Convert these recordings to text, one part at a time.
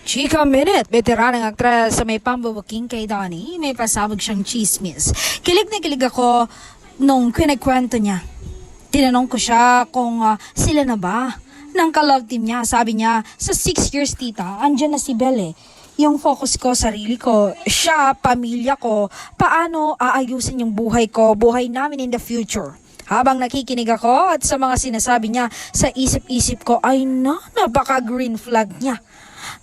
Chika Minute, veteranang aktres sa may pambabuking kay Donnie, may pasabog siyang chismis. Kilig na kilig ako nung kinagkwento niya. Tinanong ko siya kung sila na ba ng ka-love team niya. Sabi niya, sa 6 years tita, andyan na si Belle. Yung focus ko, sarili ko, siya, pamilya ko, paano aayusin yung buhay ko, buhay namin in the future. Habang nakikinig ako at sa mga sinasabi niya, sa isip-isip ko, ay napaka green flag niya.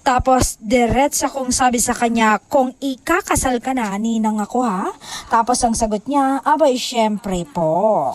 Tapos, diretsa kong sabi sa kanya, kung ikakasal ka na, ninang ako ha? Tapos ang sagot niya, abay, syempre po.